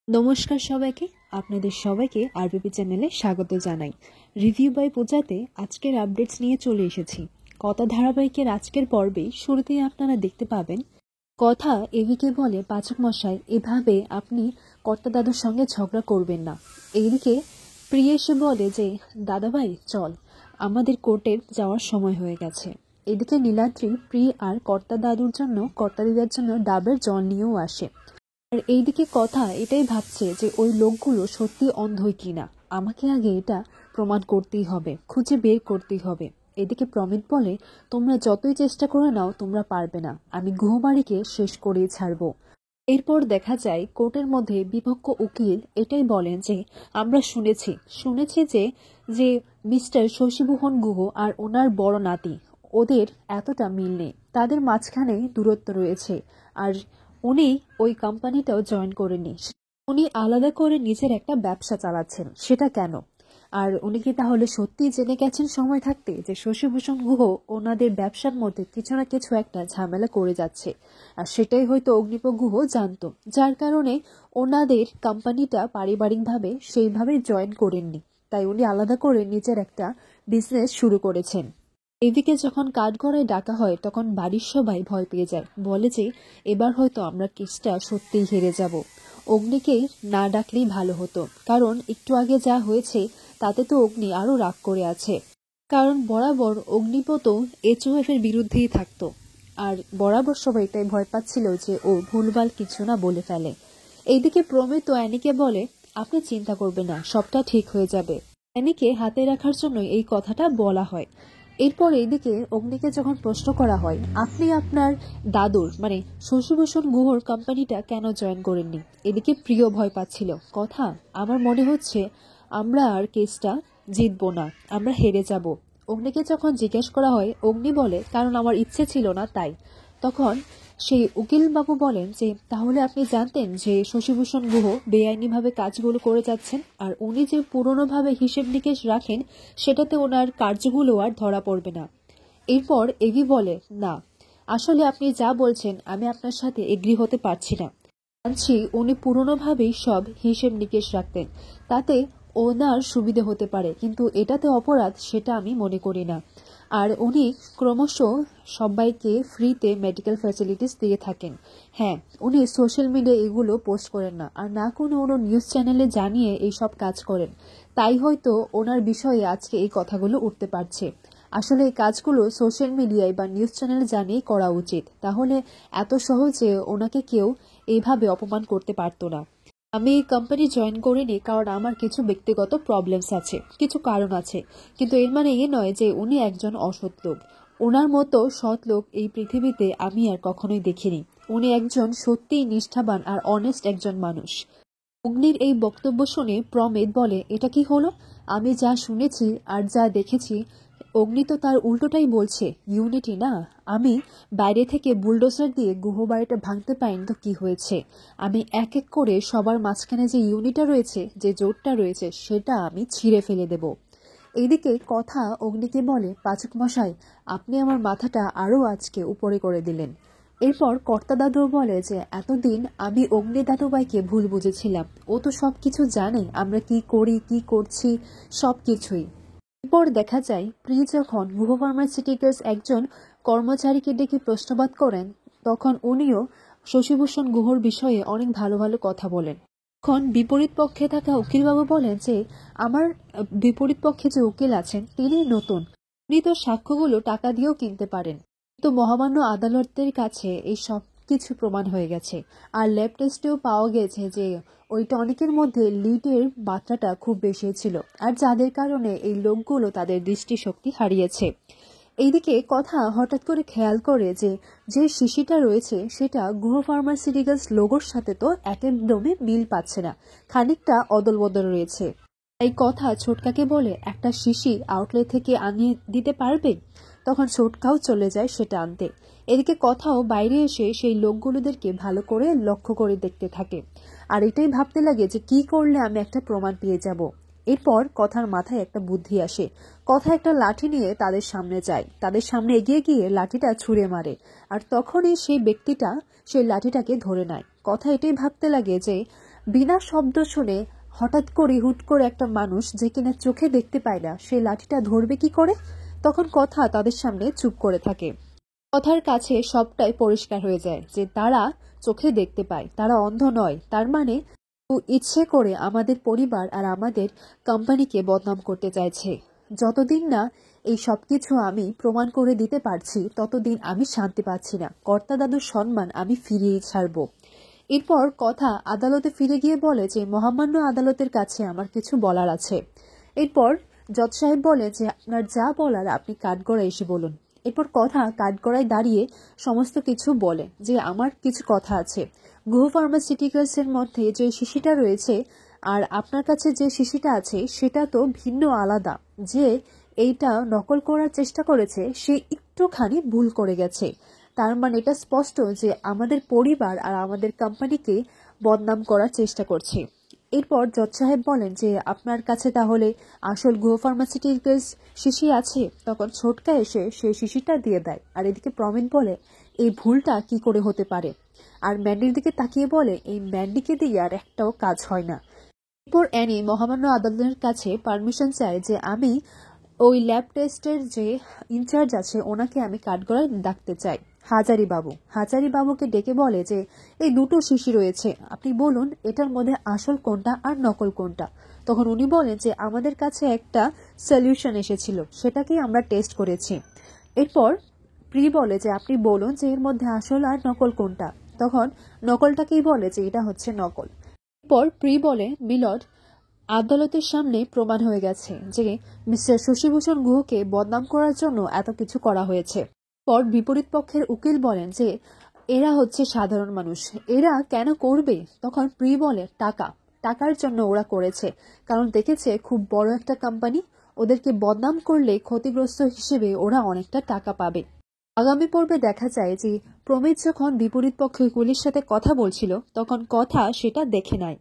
নমস্কার সবাইকে। আপনাদের সবাইকে আরবিপি চ্যানেলে স্বাগত জানাই। রিভিউ বাই পূজাতে আজকের আপডেটস নিয়ে চলে এসেছি। কথা ধারাবাহিকের আজকের পর্বে শুরুতেই আপনারা দেখতে পাবেন কথা এভিকে বলে, পাচক মশাই, এভাবে আপনি কর্তা দাদুর সঙ্গে ঝগড়া করবেন না। এইদিকে প্রিয় এসে বলে যে, দাদাভাই চল, আমাদের কোর্টে যাওয়ার সময় হয়ে গেছে। এদিকে নীলাদ্রি প্রিয় আর কর্তা দাদুর জন্য, কর্তা দিদার জন্য ডাবের জল নিয়েও আসে। আর এইদিকে কথা এটাই ভাবছে যে ওই লোকগুলো সত্যি অন্ধই কিনা, আমাকে আগে এটা প্রমাণ করতেই হবে, খুঁজে বের করতেই হবে। এদিকে প্রমিত বলে, তোমরা যতই চেষ্টা করে নাও তোমরা পারবে না, আমি গুহবাড়িকে শেষ করেই ছাড়বো। এরপর দেখা যায় কোর্টের মধ্যে বিপক্ষ উকিল এটাই বলেন যে, আমরা শুনেছি যে যে মিস্টার শশীভূষণ গুহ আর ওনার বড় নাতি, ওদের এতটা মিল নেই, তাদের মাঝখানে দূরত্ব রয়েছে। আর উনি ওই কোম্পানিটাও জয়েন করেনি, উনি আলাদা করে নিজের একটা ব্যবসা চালাচ্ছেন। সেটা কেন? আর উনি কি তাহলে সত্যিই জেনে গেছেন সময় থাকতে যে শশীভূষণ গুহ ওনাদের ব্যবসার মধ্যে কিছু না কিছু একটা ঝামেলা করে যাচ্ছে? আর সেটাই হয়তো অগ্নিপ গুহ জানতো, যার কারণে ওনাদের কোম্পানিটা পারিবারিকভাবে সেইভাবে জয়েন করেননি, তাই উনি আলাদা করে নিজের একটা বিজনেস শুরু করেছেন। এদিকে যখন কাঠগড়ায় ডাকা হয় তখন বাড়ির সবাই ভয় পেয়ে যায়, বলে যে এবার হয়তো আমরা কেসটা সত্যিই হেরে যাব। অগ্নিকে না ডাকলেই ভালো হতো, কারণ একটু আগে যা হয়েছে তাতে তো অগ্নি আরো রাগ করে আছে। কারণ বরাবর অগ্নিপত এইচওএফ এর বিরুদ্ধেই থাকতো, আর বরাবর সবাই এটাই ভয় পাচ্ছিল যে ও ভুলভাল কিছু না বলে ফেলে। এইদিকে প্রমিত অ্যানিকে বলে, আপনি চিন্তা করবেন না, সবটা ঠিক হয়ে যাবে। অ্যানিকে হাতে রাখার জন্যই এই কথাটা বলা হয়। এরপর এইদিকে অগ্নিকে যখন প্রশ্ন করা হয়, আপনি আপনার দাদুর মানে শশীভূষণ গুহর কোম্পানিটা কেন জয়েন করেননি? এদিকে প্রিয় ভয় পাচ্ছিল, কথা আমার মনে হচ্ছে আমরা আর কেসটা জিতবো না, আমরা হেরে যাব। অগ্নিকে যখন জিজ্ঞেস করা হয়, অগ্নি বলে, কারণ আমার ইচ্ছে ছিল না তাই। তখন সেই উকিল বাবু বলেন যে, তাহলে আপনি জানতেন যে শশীভূষণ গুহ বেআইনিভাবে কাজগুলো করে যাচ্ছেন, আর উনি যে পুরনোভাবে হিসেব নিকেশ রাখেন সেটাতে ওনার কার্যগুলো আর ধরা পড়বে না। এরপর এভি বলে, না, আসলে আপনি যা বলছেন আমি আপনার সাথে এগ্রি হতে পারছি না। জানছি উনি পুরনোভাবেই সব হিসেব নিকেশ রাখতেন, তাতে ওনার সুবিধে হতে পারে, কিন্তু এটাতে অপরাধ সেটা আমি মনে করি না। আর উনি ক্রমশ সবাইকে ফ্রিতে মেডিকেল ফ্যাসিলিটিস দিয়ে থাকেন। হ্যাঁ, উনি সোশ্যাল মিডিয়ায় এগুলো পোস্ট করেন না, আর না কোনো নিউজ চ্যানেলে জানিয়ে এইসব কাজ করেন, তাই হয়তো ওনার বিষয়ে আজকে এই কথাগুলো উঠতে পারছে। আসলে এই কাজগুলো সোশ্যাল মিডিয়ায় বা নিউজ চ্যানেলে জানিয়ে করা উচিত, তাহলে এত সহজে ওনাকে কেউ এইভাবে অপমান করতে পারতো না। আমি এই কোম্পানি জয়েন করিনি কারণ আমার কিছু ব্যক্তিগত প্রবলেমস আছে, কিছু কারণ আছে, কিন্তু এর মানে এই নয় যে উনি একজন অসৎ লোক। ওনার মতো সৎ লোক এই পৃথিবীতে আমি আর কখনোই দেখিনি। উনি একজন সত্যিই নিষ্ঠাবান আর অনেস্ট একজন মানুষ। অগ্নির এই বক্তব্য শুনে প্রমেদ বলে, এটা কি হলো? আমি যা শুনেছি আর যা দেখেছি, অগ্নি তো তার উল্টোটাই বলছে। ইউনিটি না, আমি বাইরে থেকে বুলডোজার দিয়ে গুহবাড়িটা ভাঙতে পাইনি তো কি হয়েছে, আমি এক এক করে সবার মাঝখানে যে ইউনিটটা রয়েছে, যে জোটটা রয়েছে, সেটা আমি ছিঁড়ে ফেলে দেব। এইদিকে কথা অগ্নিকে বলে, পাচক মশাই, আপনি আমার মাথাটা আরো আজকে উপরে করে দিলেন। এরপর কর্তা দাদু বলে যে, এতদিন আমি অগ্নি দাদুভাইকে ভুল বুঝেছিলাম, ও তো সবকিছু জানে, আমরা কি করি কি করছি সবকিছুই। এরপর দেখা যায় প্রি যখন গুহ ফার্মাসিউটিক্যালস একজন কর্মচারীকে ডেকে প্রশ্নবাদ করেন, তখন উনিও শশীভূষণ গুহর বিষয়ে অনেক ভালো ভালো কথা বলেন। তখন বিপরীত পক্ষে থাকা উকিলবাবু বলেন যে, আমার বিপরীত পক্ষে যে উকিল আছেন তিনি নতুন, উনি তো সাক্ষ্যগুলো টাকা দিয়েও কিনতে পারেন, তো মহামান্য আদালতের কাছে এই সব কিছু প্রমাণ হয়ে গেছে। আর ল্যাব টেস্টেও পাওয়া গেছে যে ওই টনিকের মধ্যে লিডের মাত্রাটা খুব বেশি ছিল, আর যাদের কারণে এই লোকগুলো তাদের দৃষ্টিশক্তি হারিয়েছে। এইদিকে কথা হঠাৎ করে খেয়াল করে যে যে শিশিটা রয়েছে সেটা গুহ ফার্মাসিউটিক্যালস লোগোর সাথে তো একদমই মিল পাচ্ছে না, খানিকটা অদল বদল রয়েছে। এই কথা ছোটকাকে বলে, একটা শিশি আউটলেট থেকে আনিয়ে দিতে পারবে? তখন ছোটকাও চলে যায় সেটা আনতে। এদিকে কথাও বাইরে এসে সেই লোকগুলোদেরকে ভালো করে লক্ষ্য করে দেখতে থাকে, আর এটাই ভাবতে লাগে যে কি করলে আমি একটা প্রমাণ পেয়ে যাব। এরপর কথার মাথায় একটা বুদ্ধি আসে। কথা একটা লাঠি নিয়ে তাদের সামনে যায়, তাদের সামনে এগিয়ে গিয়ে লাঠিটা ছুঁড়ে মারে, আর তখনই সেই ব্যক্তিটা সেই লাঠিটাকে ধরে নেয়। কথা এটাই ভাবতে লাগে যে বিনা শব্দ শুনে হঠাৎ করে হুট করে একটা মানুষ যে কিনা চোখে দেখতে পায় না, সে লাঠিটা ধরবে কি করে? তখন কথা তাদের সামনে চুপ করে থাকে। কথার কাছে সবটাই পরিষ্কার হয়ে যায় যে তারা চোখে দেখতে পায়, তারা অন্ধ নয়। তার মানে ও ইচ্ছে করে আমাদের পরিবার আর আমাদের কোম্পানিকে বদনাম করতে চাইছে। যতদিন না এই সবকিছু আমি প্রমাণ করে দিতে পারছি, ততদিন আমি শান্তি পাচ্ছি না। কর্তা দাদুর সম্মান আমি ফিরিয়ে ছাড়বো। এরপর কথা আদালতে ফিরে গিয়ে বলে যে মহামান্য আদালতের কাছে আমার কিছু বলার আছে। এরপর জজ সাহেব বলে যে আপনার যা বলার আপনি কাঠগড়ায় এসে বলুন। এরপর কথা কাঠগড়ায় দাঁড়িয়ে সমস্ত কিছু বলে যে আমার কিছু কথা আছে। গুহ ফার্মাসিউটিক্যালস এর মধ্যে যে শিশিটা রয়েছে আর আপনার কাছে যে শিশিটা আছে সেটা তো ভিন্ন, আলাদা। যে এইটা নকল করার চেষ্টা করেছে সে একটুখানি ভুল করে গেছে। তার মানে এটা স্পষ্ট যে আমাদের পরিবার আর আমাদের কোম্পানিকে বদনাম করার চেষ্টা করছে। এরপর জজ সাহেব বলেন যে আপনার কাছে তাহলে আসল গুহ ফার্মাসিউটিক্যালস শিশি আছে? তখন ছোটকা এসে সেই শিশিটা দিয়ে দেয়। আর এদিকে প্রমিত বলে এই ভুলটা কি করে হতে পারে, আর ম্যান্ডির দিকে তাকিয়ে বলে এই ম্যান্ডিকে দিয়ে আর একটাও কাজ হয় না। এরপর অ্যানি মহামান্য আদালতের কাছে পারমিশন চায় যে আমি ওই ল্যাব টেস্টের যে ইনচার্জ আছে ওনাকে আমি কাঠগড়ায় ডাকতে চাই। হাজারি বাবুকে ডেকে বলে যে এই দুটো শিশি রয়েছে, আপনি বলুন এটার মধ্যে আসল কোনটা আর নকল কোনটা। তখন উনি বলেন যে আমাদের কাছে একটা সলিউশন এসেছিল, সেটাকেই আমরা টেস্ট করেছি। এরপর প্রি বলে যে আপনি বলুন যে এর মধ্যে আসল আর নকল কোনটা। তখন নকলটাকেই বলে যে এটা হচ্ছে নকল। এরপর প্রি বলে মিলর্ড, আদালতের সামনে প্রমাণ হয়ে গেছে যে মিস্টার শশীভূষণ গুহকে বদনাম করার জন্য এত কিছু করা হয়েছে। পর বিপরীত পক্ষের উকিল বলেন যে এরা হচ্ছে সাধারণ মানুষ, এরা কেন করবে? তখন প্রি বলে টাকার জন্য ওরা করেছে, কারণ দেখেছে খুব বড় একটা কোম্পানি, ওদেরকে বদনাম করলে ক্ষতিগ্রস্ত হিসেবে ওরা অনেকটা টাকা পাবে। আগামী পর্বে দেখা যায় যে প্রমিত যখন বিপরীত পক্ষের উকিলের সাথে কথা বলছিল তখন কথা সেটা দেখে নেয়।